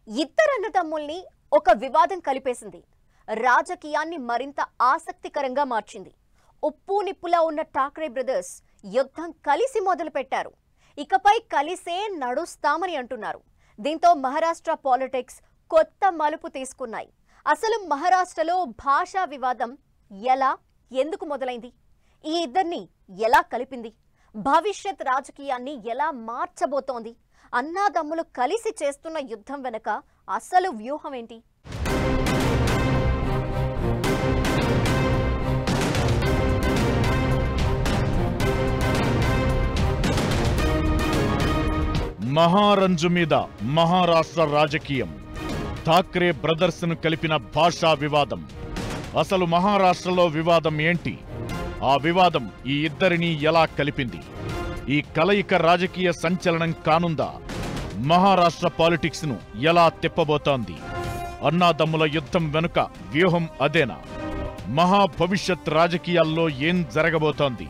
ఇద్దరన్నదమ్ముల్ని ఒక వివాదం కలిపేసింది. రాజకీయాన్ని మరింత ఆసక్తికరంగా మార్చింది. ఉప్పు నిప్పులా ఉన్న ఠాక్రే బ్రదర్స్ యుద్ధం కలిసి మొదలుపెట్టారు. ఇకపై కలిసే నడుస్తామని అంటున్నారు. దీంతో మహారాష్ట్ర పాలిటిక్స్ కొత్త మలుపు తీసుకున్నాయి. అసలు మహారాష్ట్రలో భాషా వివాదం ఎలా, ఎందుకు మొదలైంది? ఈ ఇద్దరిని ఎలా కలిపింది? భవిష్యత్ రాజకీయాన్ని ఎలా మార్చబోతోంది? అన్నాదమ్ములు కలిసి చేస్తున్న యుద్ధం వెనుక అసలు వ్యూహం ఏంటి? మహారంజు మీద మహారాష్ట్ర రాజకీయం. ఠాక్రే బ్రదర్స్ ను కలిపిన భాషా వివాదం. అసలు మహారాష్ట్రలో వివాదం ఏంటి? ఆ వివాదం ఈ ఇద్దరిని ఎలా కలిపింది? ఈ కలయిక రాజకీయ సంచలనం కానుందా? మహారాష్ట్ర పాలిటిక్స్ ను ఎలా తిప్పబోతోంది? అన్నాదమ్ముల యుద్ధం వెనుక వ్యూహం అదేనా? మహా భవిష్యత్ రాజకీయాల్లో ఏం జరగబోతోంది?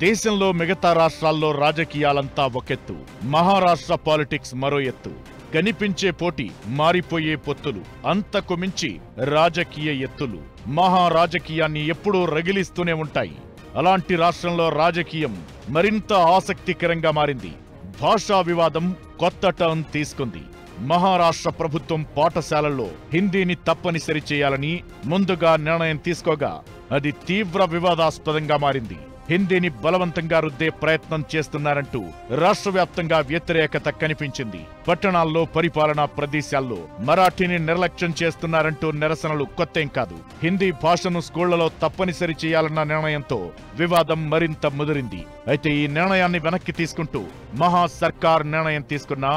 దేశంలో మిగతా రాష్ట్రాల్లో రాజకీయాలంతా ఒకెత్తు, మహారాష్ట్ర పాలిటిక్స్ మరో ఎత్తు. కనిపించే పోటీ, మారిపోయే పొత్తులు, అంతకు మించి రాజకీయ ఎత్తులు మహారాజకీయాన్ని ఎప్పుడూ రగిలిస్తూనే ఉంటాయి. అలాంటి రాష్ట్రంలో రాజకీయం మరింత ఆసక్తికరంగా మారింది. భాషా వివాదం కొత్త టర్న్ తీసుకుంది. మహారాష్ట్ర ప్రభుత్వం పాఠశాలల్లో హిందీని తప్పనిసరి చేయాలని ముందుగా నిర్ణయం తీసుకోగా అది తీవ్ర వివాదాస్పదంగా మారింది. హిందీని బలవంతంగా రుద్దే ప్రయత్నం చేస్తున్నారంటూ రాష్ట్ర వ్యాప్తంగా వ్యతిరేకత కనిపించింది. పట్టణాల్లో, పరిపాలనా ప్రదేశాల్లో మరాఠీని నిర్లక్ష్యం చేస్తున్నారంటూ నిరసనలు కొత్తేం కాదు. హిందీ భాషను స్కూళ్లలో తప్పనిసరి చేయాలన్న నిర్ణయంతో వివాదం మరింత ముదిరింది. అయితే ఈ నిర్ణయాన్ని వెనక్కి తీసుకుంటూ మహా సర్కార్ నిర్ణయం తీసుకున్నా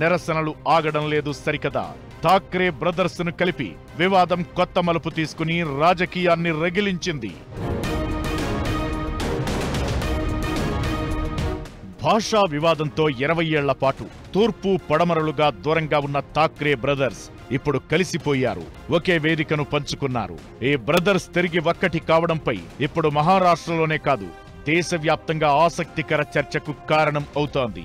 నిరసనలు ఆగడం లేదు సరికదా. ఠాక్రే బ్రదర్స్ ను కలిపి వివాదం కొత్త మలుపు తీసుకుని రాజకీయాన్ని రగిలించింది. భాషా వివాదంతో 20 ఏళ్ల పాటు తూర్పు పడమరలుగా దూరంగా ఉన్న ఠాక్రే బ్రదర్స్ ఇప్పుడు కలిసిపోయారు. ఒకే వేదికను పంచుకున్నారు. ఈ బ్రదర్స్ తిరిగి ఒక్కటి కావడంపై ఇప్పుడు మహారాష్ట్రలోనే కాదు, దేశవ్యాప్తంగా ఆసక్తికర చర్చకు కారణం అవుతోంది.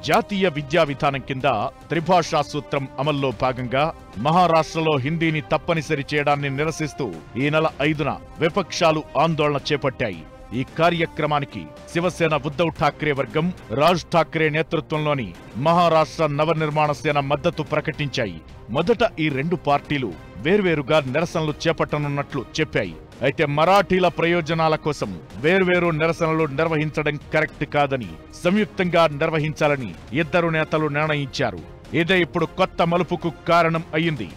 జాతీయ విద్యా విధానం కింద త్రిభాషా సూత్రం అమల్లో భాగంగా మహారాష్ట్రలో హిందీని తప్పనిసరి చేయడాన్ని నిరసిస్తూ ఈ నెల 5న విపక్షాలు ఆందోళన చేపట్టాయి. ఈ కార్యక్రమానికి శివసేన ఉద్ధవ్ ఠాక్రే వర్గం, రాజ్ ఠాక్రే నేతృత్వంలోని మహారాష్ట్ర నవనిర్మాణ సేన మద్దతు ప్రకటించాయి. మొదట ఈ రెండు పార్టీలు వేర్వేరుగా నిరసనలు చేపట్టనున్నట్లు చెప్పాయి. అయితే మరాఠీల ప్రయోజనాల కోసం వేర్వేరు నిరసనలు నిర్వహించడం కరెక్ట్ కాదని, సంయుక్తంగా నిర్వహించాలని ఇద్దరు నేతలు నిర్ణయించారు. ఇదే ఇప్పుడు కొత్త మలుపుకు కారణం అయ్యింది.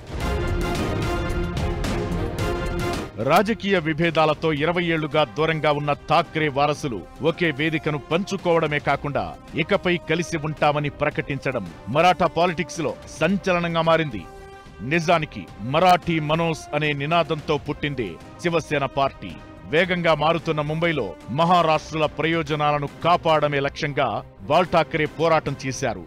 రాజకీయ విభేదాలతో 20 ఏళ్లుగా దూరంగా ఉన్న ఠాక్రే వారసులు ఒకే వేదికను పంచుకోవడమే కాకుండా ఇకపై కలిసి ఉంటామని ప్రకటించడం మరాఠా పాలిటిక్స్ లో సంచలనంగా మారింది. నిజానికి మరాఠీ మనోస్ అనే నినాదంతో పుట్టిందే శివసేన పార్టీ. వేగంగా మారుతున్న ముంబైలో మహారాష్ట్రల ప్రయోజనాలను కాపాడమే లక్ష్యంగా బాల్ ఠాక్రే పోరాటం చేశారు.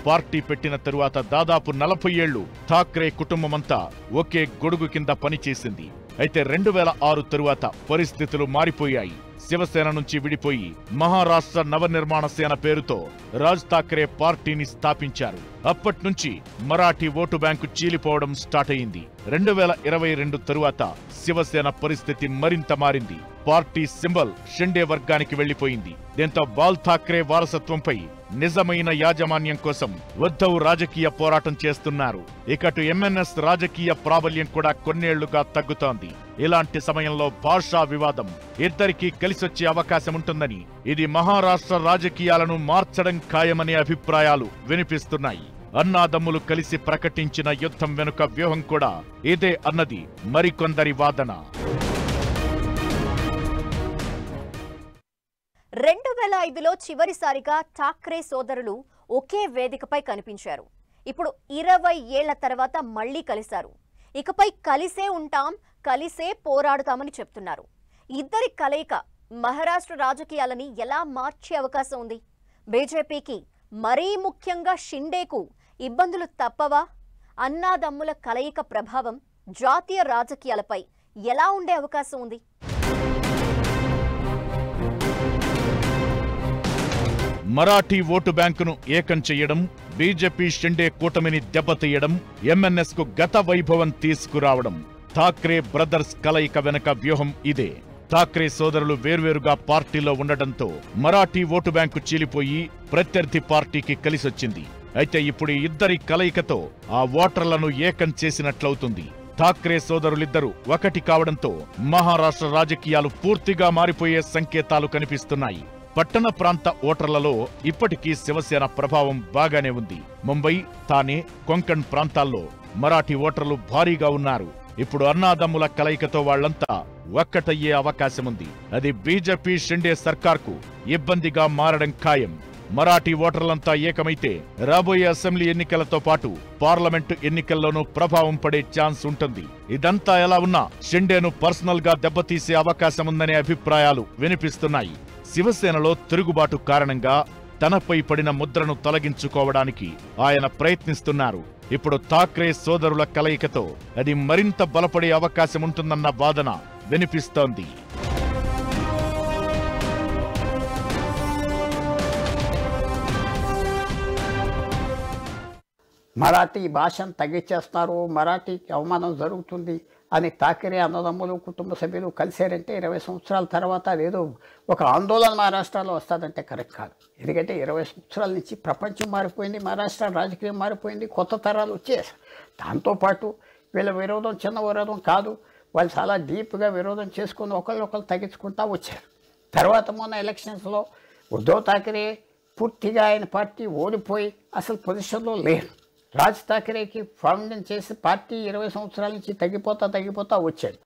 పార్టీ పెట్టిన తరువాత దాదాపు 40 ఏళ్లు ఠాక్రే కుటుంబమంతా ఒకే గొడుగు కింద పనిచేసింది. అయితే 2006 తరువాత పరిస్థితులు మారిపోయాయి. శివసేన నుంచి విడిపోయి మహారాష్ట్ర నవనిర్మాణ సేన పేరుతో రాజ్ ఠాక్రే పార్టీని స్థాపించారు. అప్పట్నుంచి మరాఠీ ఓటు బ్యాంకు చీలిపోవడం స్టార్ట్ అయింది. 2022 తరువాత శివసేన పరిస్థితి మరింత మారింది. పార్టీ సింబల్ షిండే వర్గానికి వెళ్లిపోయింది. దీంతో బాల్ ఠాక్రే వారసత్వంపై నిజమైన యాజమాన్యం కోసం ఉద్ధవ్ రాజకీయ పోరాటం చేస్తున్నారు. ఇకటు ఎంఎన్ఎస్ రాజకీయ ప్రాబల్యం కూడా కొన్నేళ్లుగా తగ్గుతోంది. ఇలాంటి సమయంలో భాషా వివాదం ఇద్దరికీ కలిసొచ్చే అవకాశం ఉంటుందని, ఇది మహారాష్ట్ర రాజకీయాలను మార్చడం ఖాయమనే అభిప్రాయాలు వినిపిస్తున్నాయి. అన్నాదమ్ములు కలిసి ప్రకటించిన యుద్ధం వెనుక వ్యూహం కూడా ఇదే అన్నది మరికొందరి వాదన. 2005లో చివరిసారిగా ఠాక్రే సోదరులు ఒకే వేదికపై కనిపించారు. ఇప్పుడు 20 ఏళ్ల తర్వాత మళ్లీ కలిశారు. ఇకపై కలిసే ఉంటాం, కలిసే పోరాడుతామని చెప్తున్నారు. ఇద్దరి కలయిక మహారాష్ట్ర రాజకీయాలని ఎలా మార్చే అవకాశం ఉంది? బీజేపీకి, మరీ ముఖ్యంగా షిండేకు ఇబ్బందులు తప్పవా? అన్నాదమ్ముల కలయిక ప్రభావం జాతీయ రాజకీయాలపై ఎలా ఉండే అవకాశం ఉంది? మరాఠీ ఓటు బ్యాంకును ఏకం చెయ్యడం, బీజేపీ షిండే కూటమిని దెబ్బతీయడం, ఎంఎన్ఎస్ కు గత వైభవం తీసుకురావడం. ఠాక్రే బ్రదర్స్ కలయిక వెనక వ్యూహం ఇదే. ఠాక్రే సోదరులు వేర్వేరుగా పార్టీలో ఉండటంతో మరాఠీ ఓటు బ్యాంకు చీలిపోయి ప్రత్యర్థి పార్టీకి కలిసొచ్చింది. అయితే ఇప్పుడు ఇద్దరి కలయికతో ఆ ఓటర్లను ఏకం చేసినట్లవుతుంది. ఠాక్రే సోదరులిద్దరూ ఒకటి కావడంతో మహారాష్ట్ర రాజకీయాలు పూర్తిగా మారిపోయే సంకేతాలు కనిపిస్తున్నాయి. పట్టణ ప్రాంత ఓటర్లలో ఇప్పటికీ శివసేన ప్రభావం బాగానే ఉంది. ముంబై, థానే, కొంకణ్ ప్రాంతాల్లో మరాఠీ ఓటర్లు భారీగా ఉన్నారు. ఇప్పుడు అన్నాదమ్ముల కలయికతో వాళ్లంతా ఒక్కటయ్యే అవకాశముంది. అది బీజేపీ షిండే సర్కార్కు ఇబ్బందిగా మారడం ఖాయం. మరాఠీ ఓటర్లంతా ఏకమైతే రాబోయే అసెంబ్లీ ఎన్నికలతో పాటు పార్లమెంటు ఎన్నికల్లోనూ ప్రభావం పడే ఛాన్స్ ఉంటుంది. ఇదంతా ఎలా ఉన్నా షిండేను పర్సనల్ గా దెబ్బతీసే అవకాశముందనే అభిప్రాయాలు వినిపిస్తున్నాయి. శివసేనలో తిరుగుబాటు కారణంగా తనపై పడిన ముద్రను తొలగించుకోవడానికి ఆయన ప్రయత్నిస్తున్నారు. ఇప్పుడు ఠాక్రే సోదరుల కలయికతో అది మరింత బలపడే అవకాశముంటుందన్న వాదన వినిపిస్తోంది. మరాఠీ భాషను తగ్గించేస్తారు, మరాఠీకి అవమానం జరుగుతుంది అని ఠాక్రే అన్నదమ్ములు కుటుంబ సభ్యులు కలిశారంటే 20 సంవత్సరాల తర్వాత అదేదో ఒక ఆందోళన మహారాష్ట్రలో వస్తుందంటే కరెక్ట్ కాదు. ఎందుకంటే 20 సంవత్సరాల నుంచి ప్రపంచం మారిపోయింది, మహారాష్ట్ర రాజకీయం మారిపోయింది, కొత్త తరాలు వచ్చేసారు. దాంతోపాటు వీళ్ళ విరోధం చిన్న విరోధం కాదు, వాళ్ళు చాలా డీప్గా విరోధం చేసుకుని ఒకరినొకరు తగ్గించుకుంటూ వచ్చారు. తర్వాత మొన్న ఎలక్షన్స్లో ఉద్ధవ్ ఠాక్రే పూర్తిగా ఆయన పార్టీ ఓడిపోయి అసలు పొజిషన్లో లేరు. రాజ్ ఠాక్రేకి ఫౌండింగ్ చేసి పార్టీ 20 సంవత్సరాల నుంచి తగ్గిపోతా వచ్చాడు.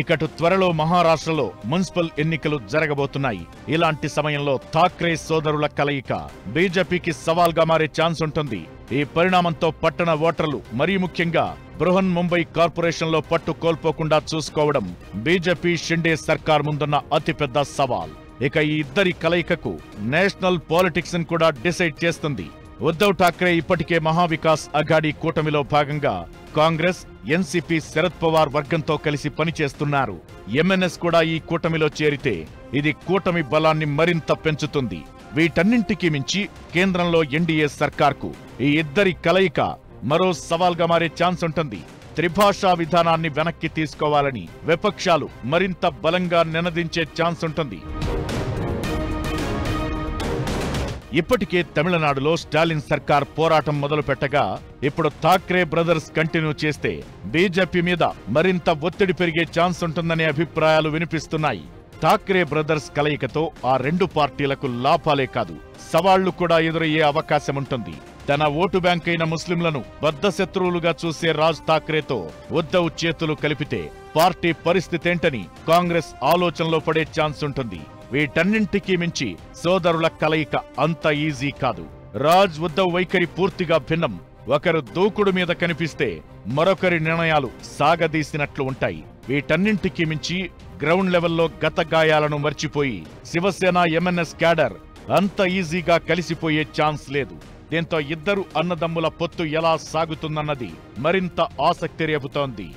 ఇకటు త్వరలో మహారాష్ట్రలో మున్సిపల్ ఎన్నికలు జరగబోతున్నాయి. ఇలాంటి సమయంలో ఠాక్రే సోదరుల కలయిక బీజేపీకి సవాల్గా మారే ఛాన్స్ ఉంటుంది. ఈ పరిణామంతో పట్టణ ఓటర్లు, మరీ ముఖ్యంగా బృహన్ ముంబై కార్పొరేషన్లో పట్టు కోల్పోకుండా చూసుకోవడం బీజేపీ షిండే సర్కార్ ముందున్న అతిపెద్ద సవాల్. ఇక ఈ ఇద్దరి కలయికకు నేషనల్ పాలిటిక్స్ ను కూడా డిసైడ్ చేస్తుంది. ఉద్ధవ్ ఠాక్రే ఇప్పటికే మహావికాస్ అఘాడీ కూటమిలో భాగంగా కాంగ్రెస్, ఎన్సీపీ శరద్ పవార్ వర్గంతో కలిసి పనిచేస్తున్నారు. ఎంఎన్ఎస్ కూడా ఈ కూటమిలో చేరితే ఇది కూటమి బలాన్ని మరింత పెంచుతుంది. వీటన్నింటికీ మించి కేంద్రంలో ఎన్డీఏ సర్కార్కు ఈ ఇద్దరి కలయిక మరో సవాల్గా మారే ఛాన్స్ ఉంటుంది. త్రిభాషా విధానాన్ని వెనక్కి తీసుకోవాలని విపక్షాలు మరింత బలంగా నినదించే ఛాన్స్ ఉంటుంది. ఇప్పటికే తమిళనాడులో స్టాలిన్ సర్కార్ పోరాటం మొదలుపెట్టగా ఇప్పుడు ఠాక్రే బ్రదర్స్ కంటిన్యూ చేస్తే బీజేపీ మీద మరింత ఒత్తిడి పెరిగే ఛాన్స్ ఉంటుందనే అభిప్రాయాలు వినిపిస్తున్నాయి. ఠాక్రే బ్రదర్స్ కలయికతో ఆ రెండు పార్టీలకు లాభాలే కాదు, సవాళ్లు కూడా ఎదురయ్యే అవకాశముంటుంది. తన ఓటు బ్యాంక్ అయిన ముస్లింలను బద్ధశత్రువులుగా చూసే రాజ్ ఠాక్రేతో ఉద్ధవ్ చేతులు కలిపితే పార్టీ పరిస్థితేంటని కాంగ్రెస్ ఆలోచనలో పడే ఛాన్స్ ఉంటుంది. వీటన్నింటికీ మించి సోదరుల కలయిక అంత ఈజీ కాదు. రాజ్ ఉద్ధవ్ వైఖరి పూర్తిగా భిన్నం. ఒకరు దూకుడు మీద కనిపిస్తే మరొకరి నిర్ణయాలు సాగదీసినట్లు ఉంటాయి. వీటన్నింటికీ మించి గ్రౌండ్ లెవెల్లో గత గాయాలను మర్చిపోయి శివసేన ఎంఎన్ఎస్ క్యాడర్ అంత ఈజీగా కలిసిపోయే ఛాన్స్ లేదు. దీంతో ఇద్దరు అన్నదమ్ముల పొత్తు ఎలా సాగుతుందన్నది మరింత ఆసక్తి రేపుతోంది.